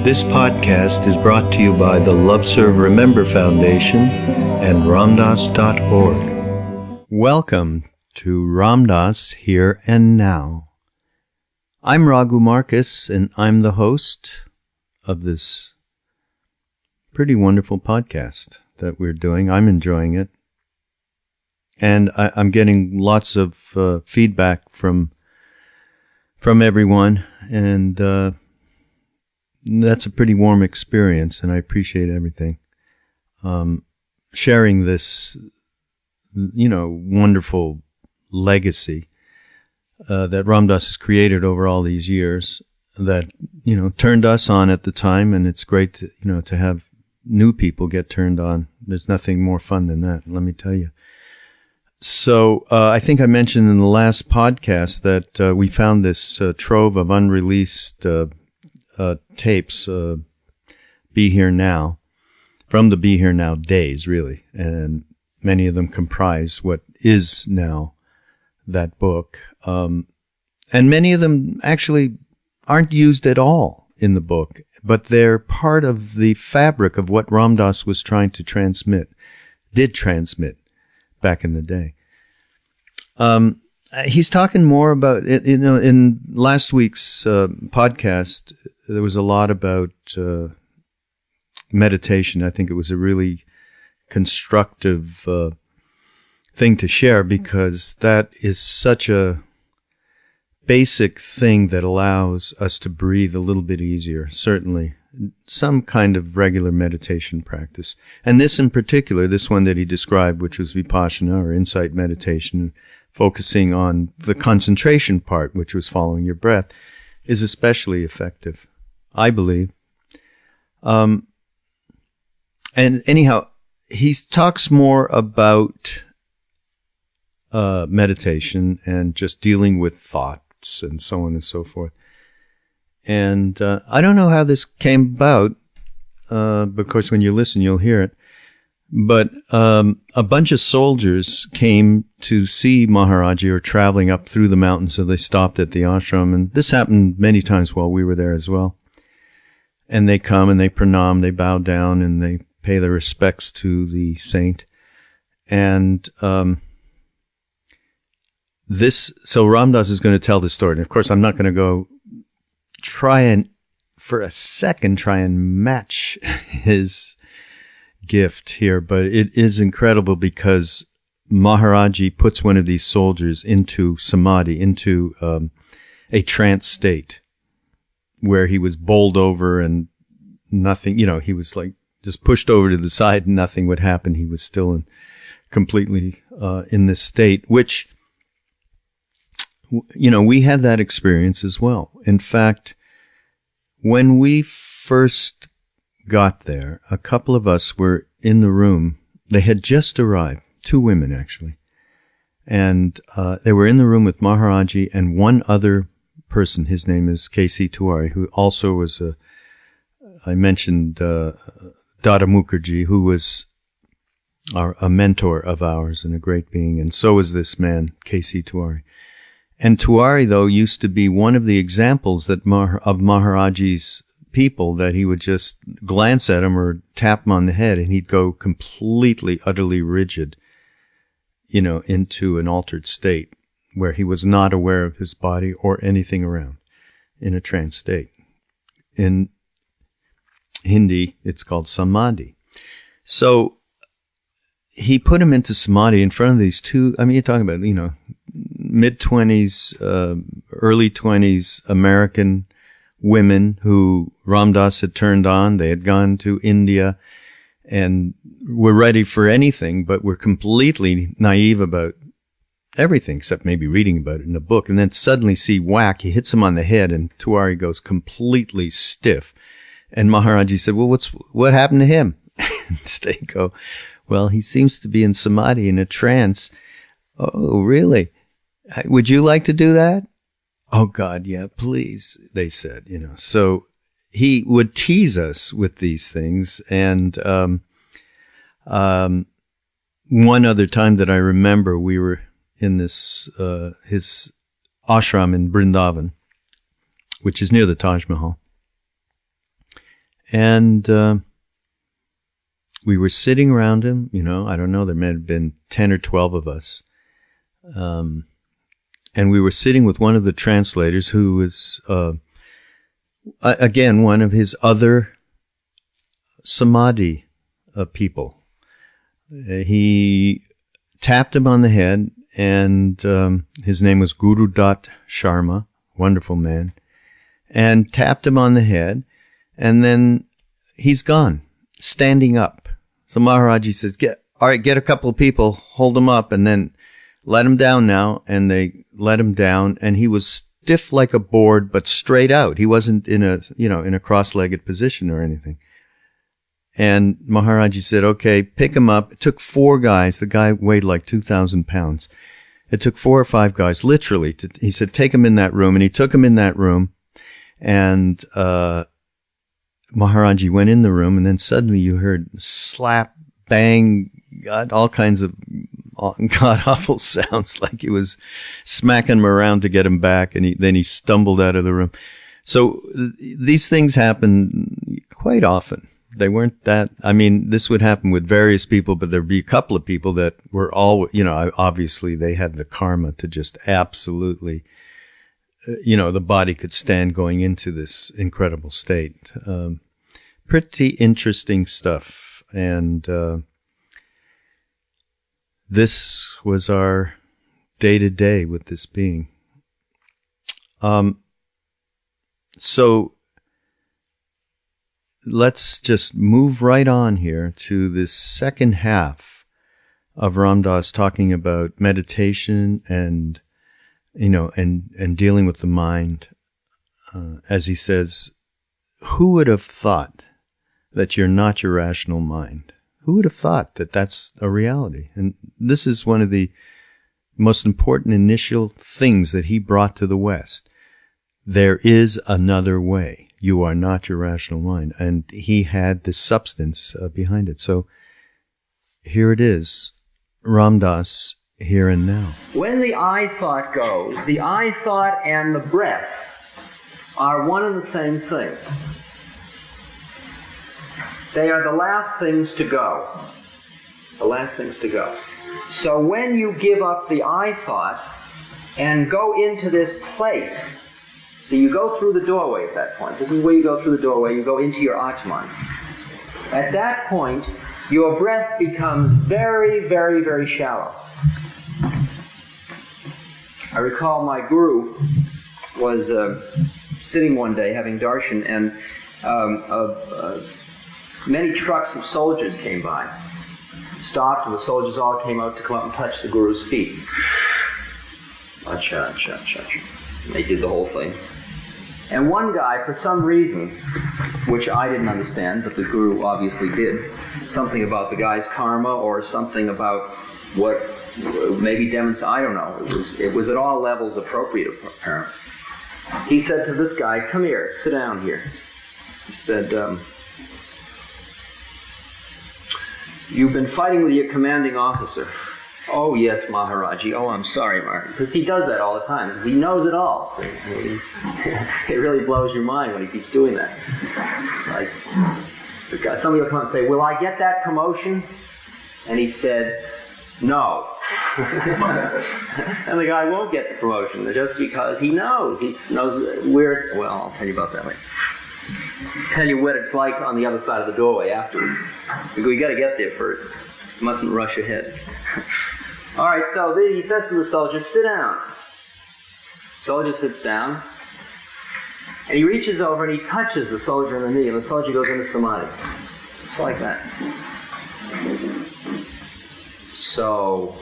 This podcast is brought to you by the Love Serve Remember Foundation and Ramdas.org. Welcome to Ramdas Here and Now. I'm Raghu Marcus, and I'm the host of this pretty wonderful podcast that we're doing. I'm enjoying it. And I'm getting lots of feedback from everyone, and that's a pretty warm experience, and I appreciate everything. Sharing this, wonderful legacy that Ramdas has created over all these years that, turned us on at the time, and it's great to have new people get turned on. There's nothing more fun than that, let me tell you. So I think I mentioned in the last podcast that we found this trove of unreleased tapes, Be Here Now, from the Be Here Now days, really. And many of them comprise what is now that book. And many of them actually aren't used at all in the book, but they're part of the fabric of what Ramdas was trying to did transmit back in the day. He's talking more about, in last week's podcast, there was a lot about meditation. I think it was a really constructive thing to share, because that is such a basic thing that allows us to breathe a little bit easier, certainly. Some kind of regular meditation practice. And this in particular, this one that he described, which was Vipassana or insight meditation, focusing on the concentration part, which was following your breath, is especially effective, I believe. And anyhow, he talks more about meditation and just dealing with thoughts and so on and so forth. And I don't know how this came about, because when you listen, you'll hear it. But a bunch of soldiers came to see Maharaji, or traveling up through the mountains, so they stopped at the ashram. And this happened many times while we were there as well. And they come and they pranam, they bow down, and they pay their respects to the saint. And so Ramdas is going to tell this story. And of course, I'm not going to go try and match his gift here, but it is incredible, because Maharaji puts one of these soldiers into Samadhi, into a trance state, where he was bowled over and nothing, he was like just pushed over to the side and nothing would happen. He was still completely in this state, which, we had that experience as well. In fact, when we first got there, a couple of us were in the room. They had just arrived, 2 women actually, and they were in the room with Maharaji and one other person. His name is K.C. Tiwari, who also was I mentioned Dada Mukherjee, who was a mentor of ours and a great being, and so was this man, K.C. Tiwari. And Tiwari, though, used to be one of the examples of Maharaji's people, that he would just glance at him or tap him on the head and he'd go completely, utterly rigid, into an altered state where he was not aware of his body or anything around, in a trance state. In Hindi, it's called Samadhi. So he put him into Samadhi in front of these 2, you're talking about, mid-20s, early 20s American women who Ramdas had turned on. They had gone to India and were ready for anything, but were completely naive about everything, except maybe reading about it in a book. And then suddenly see, whack, he hits him on the head, and Tiwari goes completely stiff. And Maharaji said, well, what happened to him? And they go, well, he seems to be in Samadhi, in a trance. Oh, really? Would you like to do that? Oh, God, yeah, please, they said, So he would tease us with these things. And one other time that I remember, we were in this his ashram in Vrindavan, which is near the Taj Mahal. And we were sitting around him, I don't know, there may have been 10 or 12 of us. And we were sitting with one of the translators who was, again, one of his other Samadhi people. He tapped him on the head, and his name was Guru Dutt Sharma, wonderful man, and tapped him on the head, and then he's gone, standing up. So Maharaji says, all right, get a couple of people, hold him up, and then let him down now. And they let him down, and he was stiff like a board, but straight out. He wasn't in a cross-legged position or anything. And Maharaji said, okay, pick him up. It took 4 guys. The guy weighed like 2,000 pounds. It took 4 or 5 guys, literally. He said, take him in that room. And he took him in that room. And Maharaji went in the room, and then suddenly you heard slap, bang, all kinds of god-awful sounds, like he was smacking him around to get him back, and then he stumbled out of the room. So these things happen quite often. They weren't that, this would happen with various people, but there'd be a couple of people that were all, obviously they had the karma to just absolutely, the body could stand going into this incredible state. Pretty interesting stuff. And this was our day-to-day with this being. So let's just move right on here to this second half of Ram Dass talking about meditation and, and dealing with the mind. As he says, who would have thought that you're not your rational mind? Who would have thought that that's a reality? And this is one of the most important initial things that he brought to the West. There is another way. You are not your rational mind. And he had the substance behind it. So here it is, Ram Dass, here and now. When the I thought goes, the I thought and the breath are one and the same thing. They are the last things to go. The last things to go. So when you give up the I thought and go into this place, so you go through the doorway at that point. This is where you go through the doorway. You go into your Atman. At that point, your breath becomes very, very, very shallow. I recall my guru was sitting one day having darshan, and many trucks of soldiers came by. Stopped, and the soldiers all came out to come up and touch the guru's feet. Acha, acha, acha, acha. They did the whole thing. And one guy, for some reason, which I didn't understand, but the guru obviously did, something about the guy's karma or something about what maybe demonstrates, I don't know. It was at all levels appropriate, apparently. He said to this guy, come here, sit down here. He said, you've been fighting with your commanding officer. Oh, yes, Maharaji. Oh, I'm sorry, Maharaji. Because he does that all the time. Because he knows it all. So, it really blows your mind when he keeps doing that. Like, somebody will come and say, will I get that promotion? And he said, no. And the guy won't get the promotion just because he knows. He knows where, well, I'll tell you about that later. Tell you what it's like on the other side of the doorway afterwards. We got to get there first. You mustn't rush ahead. All right, so then he says to the soldier, sit down. Soldier sits down, and he reaches over and he touches the soldier on the knee, and the soldier goes into Samadhi. Just like that. So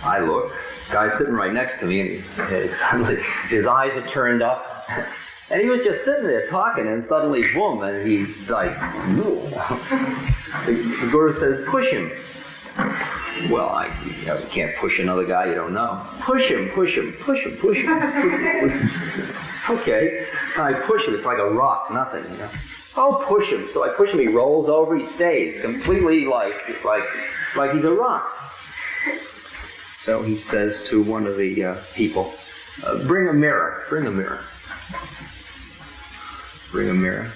I look, guy's sitting right next to me, and suddenly his eyes are turned up. And he was just sitting there talking, and suddenly, boom, and he's like, the guru says, push him. Well, you can't push another guy you don't know. Push him, push him, push him, push him. Okay, I push him. It's like a rock, nothing, you know. Oh, push him. So I push him. He rolls over. He stays completely like he's a rock. So he says to one of the people, "Bring a mirror. Bring a mirror. Bring a mirror."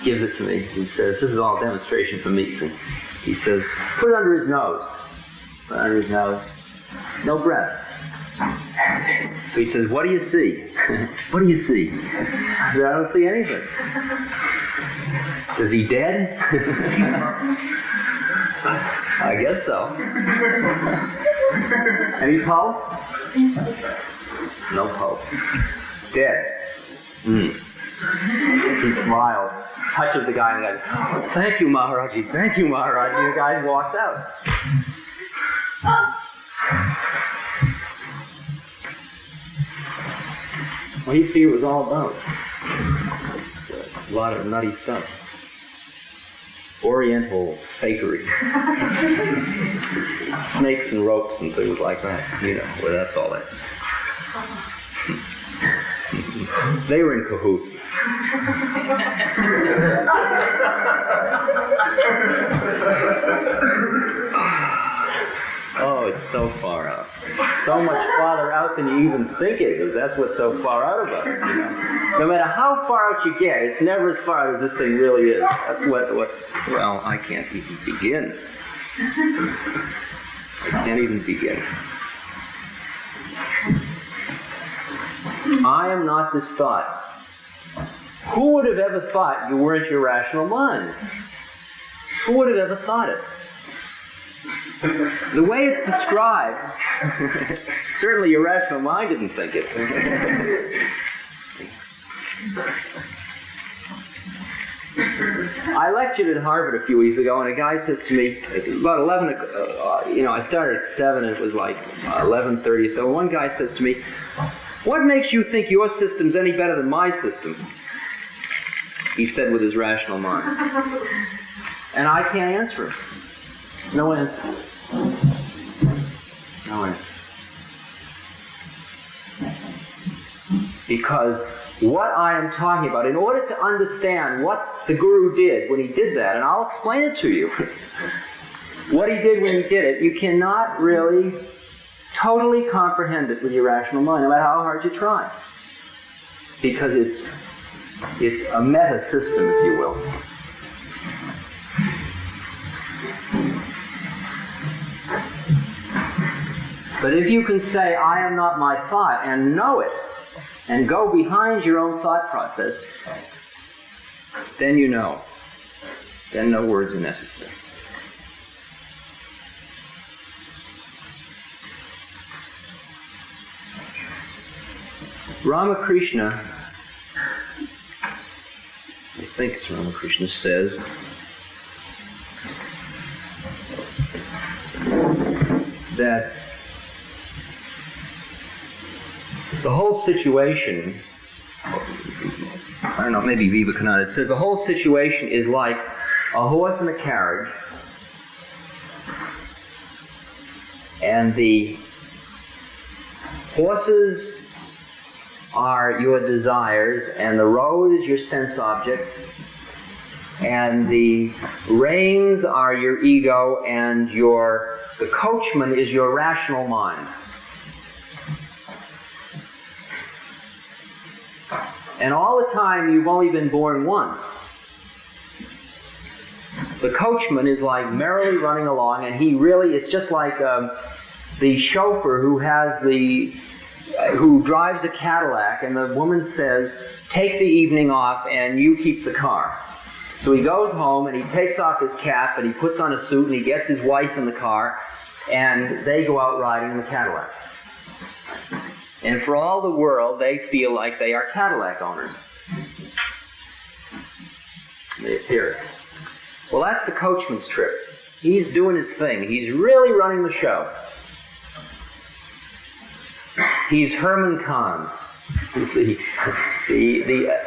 gives it to me. He says, this is all demonstration for me. So he says, put it under his nose. Put it under his nose. No breath. So he says, what do you see? What do you see? I said, I don't see anything. Is he dead? I guess so. Any pulse? No pulse. Dead. He smiles, touches the guy, and goes, oh, thank you, Maharaji. Thank you, Maharaji. And the guy walks out. What do you see it was all about? A lot of nutty stuff. Oriental fakery. Snakes and ropes and things like that. You know, well, that's all that. They were in cahoots. Oh, it's so far out. So much farther out than you even think it is. That's what's so far out about it, you know. No matter how far out you get, it's never as far out as this thing really is. That's what, well, I can't even begin. I can't even begin. I am not this thought. Who would have ever thought you weren't your rational mind? Who would have ever thought it? The way it's described, certainly your rational mind didn't think it. I lectured at Harvard a few weeks ago, and a guy says to me, about 11, I started at 7, and it was like 11:30, so one guy says to me, what makes you think your system's any better than my system? He said with his rational mind. And I can't answer him. No answer. No answer. Because what I am talking about, in order to understand what the Guru did when he did that, and I'll explain it to you, what he did when he did it, you cannot really totally comprehend it with your rational mind, no matter how hard you try. Because it's a meta system, if you will. But if you can say, I am not my thought, and know it, and go behind your own thought process, then you know. Then no words are necessary. Ramakrishna, I think it's Ramakrishna, says that the whole situation, I don't know, maybe Vivekananda, it says the whole situation is like a horse in a carriage, and the horses are your desires, and the road is your sense objects, and the reins are your ego, and the coachman is your rational mind. And all the time you've only been born once. The coachman is like merrily running along, and it's just like the chauffeur who drives a Cadillac, and the woman says, take the evening off and you keep the car. So he goes home and he takes off his cap and he puts on a suit and he gets his wife in the car, and they go out riding in the Cadillac. And for all the world, they feel like they are Cadillac owners. They appear. Well, that's the coachman's trip. He's doing his thing. He's really running the show. He's Herman Kahn. He's the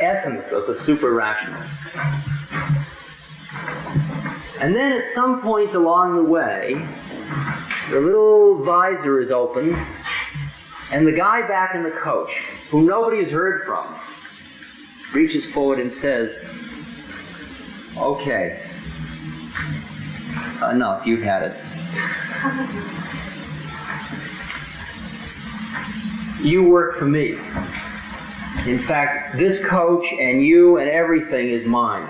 essence of the super-rational. And then at some point along the way, the little visor is open, and the guy back in the coach, who nobody has heard from, reaches forward and says, okay, enough, you've had it. You work for me. In fact, this coach and you and everything is mine.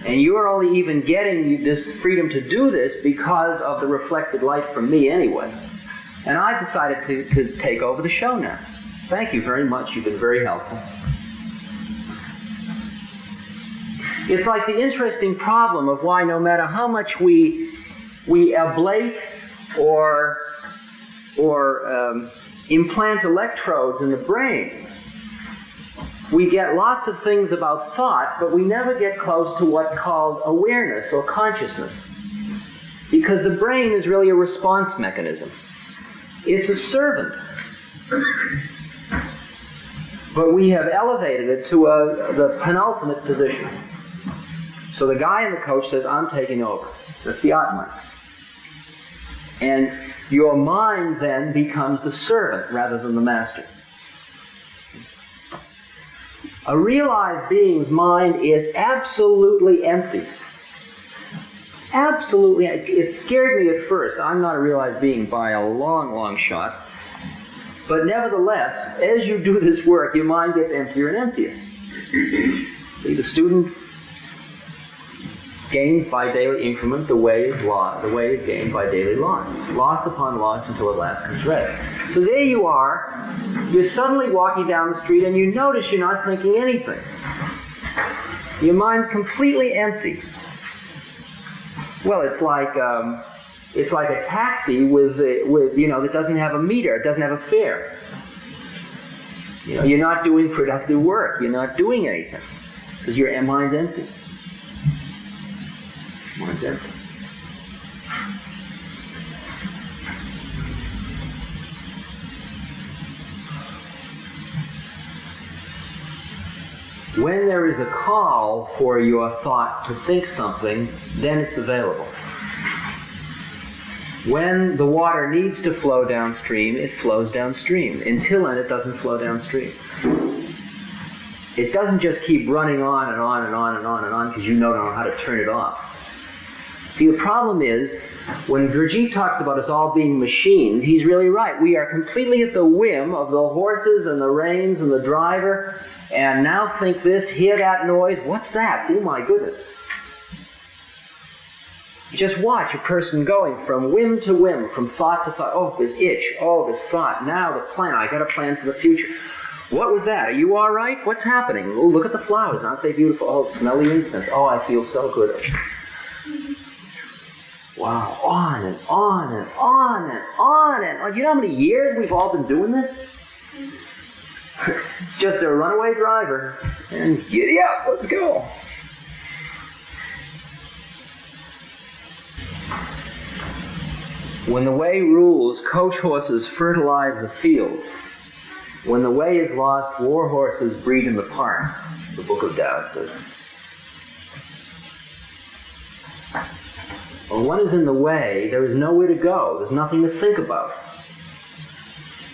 And you're only even getting this freedom to do this because of the reflected light from me anyway. And I decided to take over the show now. Thank you very much. You've been very helpful. It's like the interesting problem of why no matter how much we ablate or implant electrodes in the brain, we get lots of things about thought, but we never get close to what's called awareness or consciousness. Because the brain is really a response mechanism. It's a servant. But we have elevated it to the penultimate position. So the guy in the coach says, I'm taking over. That's the Atman. And your mind then becomes the servant rather than the master. A realized being's mind is absolutely empty. Absolutely. It scared me at first. I'm not a realized being by a long, long shot. But nevertheless, as you do this work, your mind gets emptier and emptier. See, the student gains by daily increment, the way is gained by daily loss. Loss upon loss until at last comes red. So there you are, you're suddenly walking down the street and you notice you're not thinking anything. Your mind's completely empty. Well, it's like a taxi with that doesn't have a meter, it doesn't have a fare. You're not doing productive work, you're not doing anything, because your mind's empty. Mind's empty. When there is a call for your thought to think something, then it's available. When the water needs to flow downstream, it flows downstream. Until then, it doesn't flow downstream. It doesn't just keep running on and on and on and on and on because you don't know how to turn it off. See, the problem is, when Gurdjieff talks about us all being machines, he's really right. We are completely at the whim of the horses and the reins and the driver, and now think this, hear that noise, what's that? Oh my goodness. You just watch a person going from whim to whim, from thought to thought. Oh, this itch, oh, this thought, now the plan, I got a plan for the future. What was that? Are you all right? What's happening? Oh, look at the flowers, aren't they beautiful? Oh, smell the incense. Oh, I feel so good. Wow, on and on and on and on and on. Do you know how many years we've all been doing this? It's just a runaway driver. And giddy up, let's go. When the way rules, coach horses fertilize the field. When the way is lost, war horses breed in the parks, the Book of Tao says. When one is in the way, there is nowhere to go. There's nothing to think about.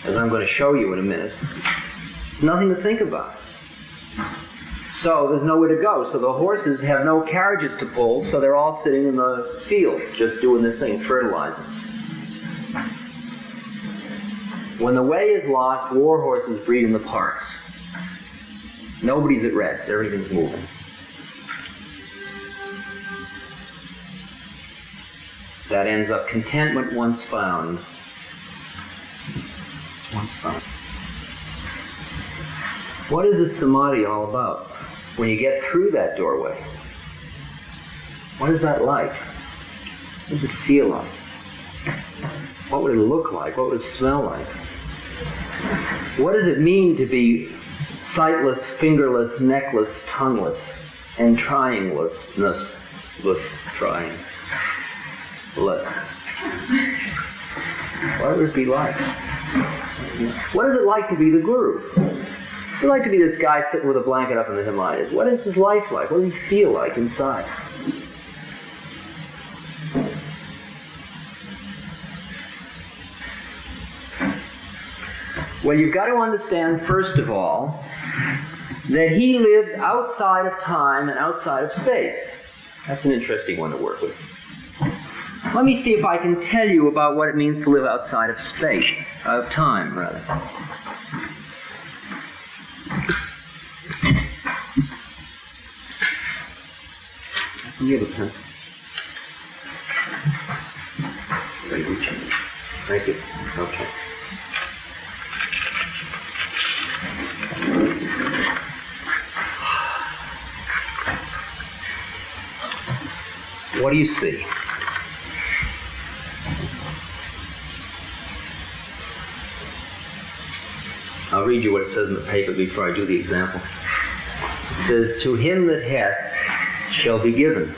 As I'm going to show you in a minute. Nothing to think about. So there's nowhere to go. So the horses have no carriages to pull, so they're all sitting in the field, just doing their thing, fertilizing. When the way is lost, war horses breed in the parks. Nobody's at rest. Everything's moving. That ends up contentment once found. Once found. What is this Samadhi all about? When you get through that doorway, what is that like? What does it feel like? What would it look like? What would it smell like? What does it mean to be sightless, fingerless, neckless, tongueless, and tryinglessness, trying? Less. What would it be like? What is it like to be the guru? What's it like to be this guy sitting with a blanket up in the Himalayas? What is his life like? What does he feel like inside? Well, you've got to understand, first of all, that he lives outside of time and outside of space. That's an interesting one to work with. Let me see if I can tell you about what it means to live outside of space, of time, rather. You have a pen. Thank you. Okay. What do you see? I'll read you what it says in the paper before I do the example. It says, "To him that hath shall be given."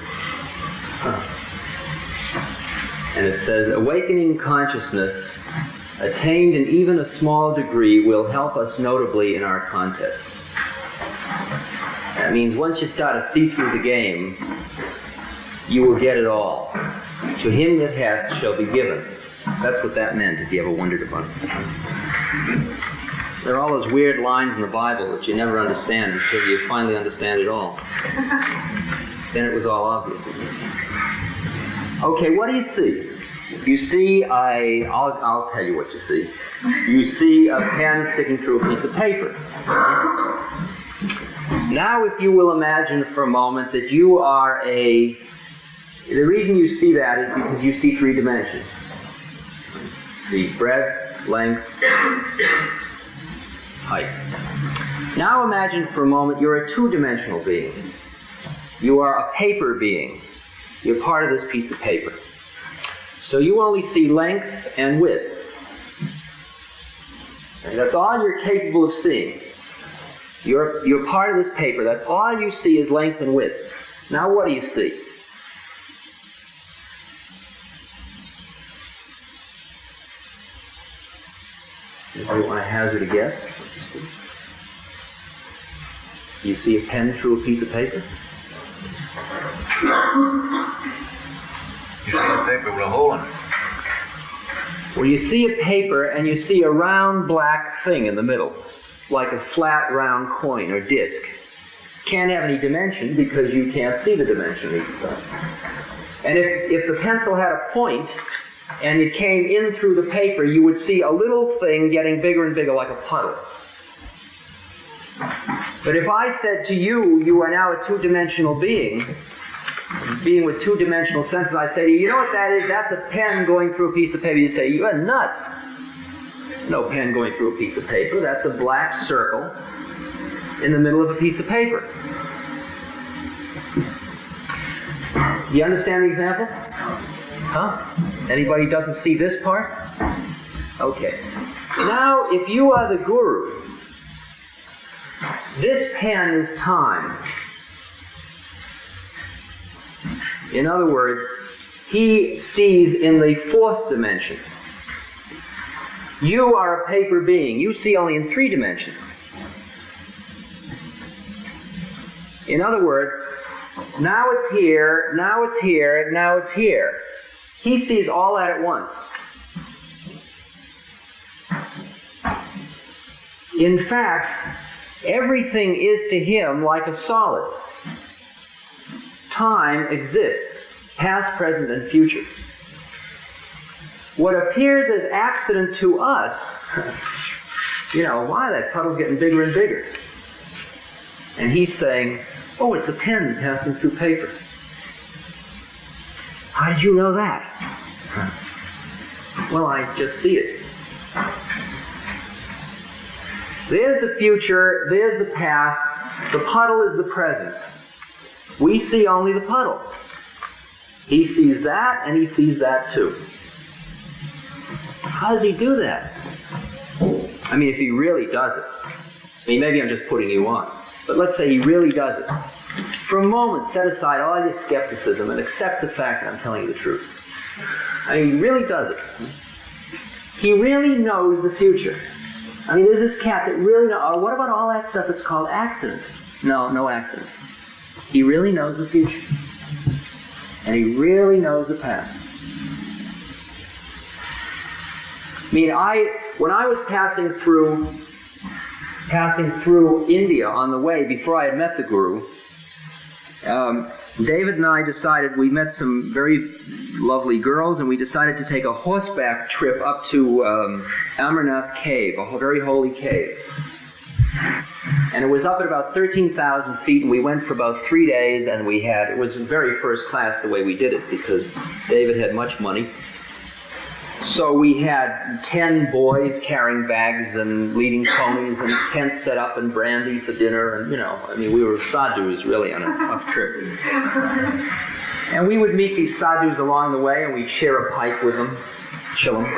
And it says, "Awakening consciousness attained in even a small degree will help us notably in our contest." That means once you start to see through the game, you will get it all. To him that hath shall be given. That's what that meant, if you ever wondered about it. There are all those weird lines in the Bible that you never understand until you finally understand it all. Then it was all obvious. Okay, what do you see? You see, I'll tell you what you see. You see a pen sticking through a piece of paper. Now, if you will imagine for a moment that you are the reason you see that is because you see three dimensions. You see breadth, length, height. Now imagine for a moment you're a two-dimensional being. You are a paper being. You're part of this piece of paper. So you only see length and width. And that's all you're capable of seeing. You're part of this paper. That's all you see is length and width. Now what do you see? Anybody want to hazard a guess? What you see? You see a pen through a piece of paper? You see a paper with a hole in it. Well, you see a paper and you see a round black thing in the middle, like a flat round coin or disc. Can't have any dimension because you can't see the dimension on each side. And if the pencil had a point and it came in through the paper, you would see a little thing getting bigger and bigger like a puddle. But if I said to you, you are now a two-dimensional being with two-dimensional senses, I say to you, you know what that is? That's a pen going through a piece of paper. You say, you are nuts. There's no pen going through a piece of paper. That's a black circle in the middle of a piece of paper. Do you understand the example? Huh? Anybody doesn't see this part? Okay. Now, if you are the guru, this pen is time. In other words, he sees in the fourth dimension. You are a paper being. You see only in three dimensions. In other words, now it's here, now it's here, now it's here. He sees all that at once. In fact, everything is to him like a solid. Time exists, past, present, and future. What appears as accident to us, why that puddle's getting bigger and bigger. And he's saying, oh, it's a pen passing through paper. How did you know that? Well, I just see it. There's the future, there's the past, the puddle is the present. We see only the puddle. He sees that, and he sees that too. How does he do that? I mean, if he really does it. I mean, maybe I'm just putting you on. But let's say he really does it. For a moment, set aside all your skepticism and accept the fact that I'm telling you the truth. I mean, he really does it. He really knows the future. I mean, there's this cat that really knows. Oh, what about all that stuff that's called accidents? No accidents. He really knows the future. And he really knows the past. I mean, when I was passing through India on the way, before I had met the Guru, David and I decided, we met some very lovely girls, and we decided to take a horseback trip up to Amarnath Cave, a very holy cave. And it was up at about 13,000 feet, and we went for about 3 days, and it was very first class the way we did it, because David had much money. So we had 10 boys carrying bags and leading ponies and tents set up and brandy for dinner, and we were sadhus really on a trip. And we would meet these sadhus along the way, and we'd share a pipe with them, chill them,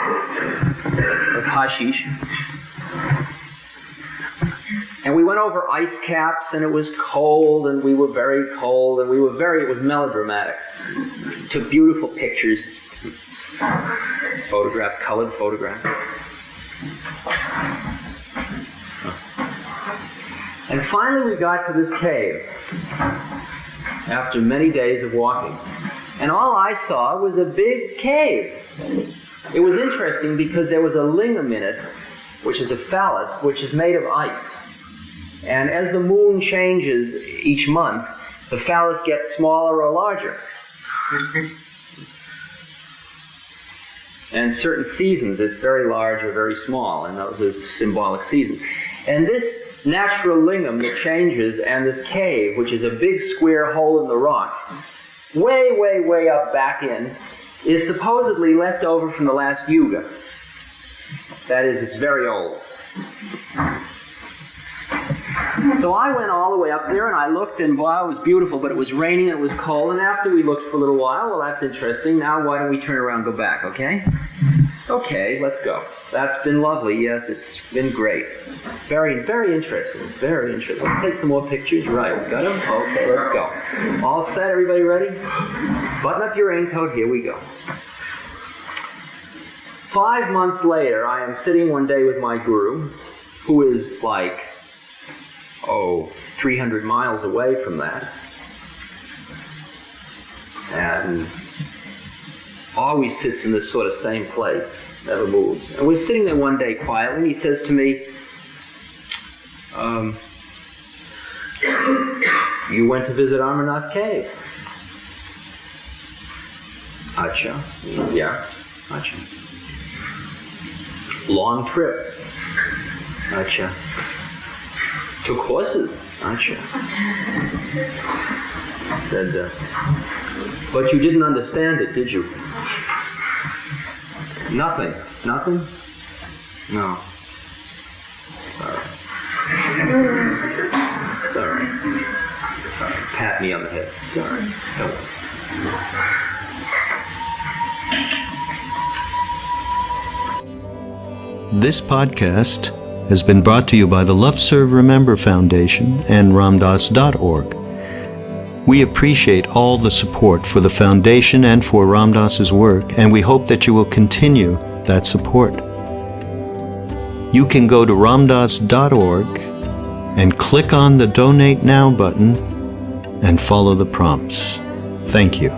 with hashish. And we went over ice caps, and it was cold, and we were very cold, and it was melodramatic. Took beautiful pictures, photographs, colored photographs. And finally we got to this cave, after many days of walking. And all I saw was a big cave. It was interesting because there was a lingam in it, which is a phallus, which is made of ice. And as the moon changes each month, the phallus gets smaller or larger. And certain seasons, it's very large or very small, and those are symbolic seasons. And this natural lingam that changes, and this cave, which is a big square hole in the rock, way, way, way up back in, is supposedly left over from the last yuga. That is, it's very old. So I went all the way up there, and I looked, and wow, it was beautiful, but it was raining, and it was cold, and after we looked for a little while, well, that's interesting. Now why don't we turn around and go back, okay? Okay, let's go. That's been lovely, yes, it's been great. Very, very interesting, very interesting. Let's take some more pictures. Right, got them? Okay, let's go. All set, everybody ready? Button up your raincoat, here we go. 5 months later, I am sitting one day with my guru, who is like, 300 miles away from that, and always sits in this sort of same place, never moves. And we're sitting there one day quietly, and he says to me, you went to visit Amarnath Cave. Acha. Yeah, acha. Long trip. Acha. Took horses, acha. Said, but you didn't understand it, did you? Nothing. Nothing? No. Sorry. Sorry. Sorry. Pat me on the head. Sorry. Don't. This podcast has been brought to you by the Love Serve Remember Foundation and Ramdas.org. We appreciate all the support for the foundation and for Ram Dass's work, and we hope that you will continue that support. You can go to Ramdas.org and click on the Donate Now button and follow the prompts. Thank you.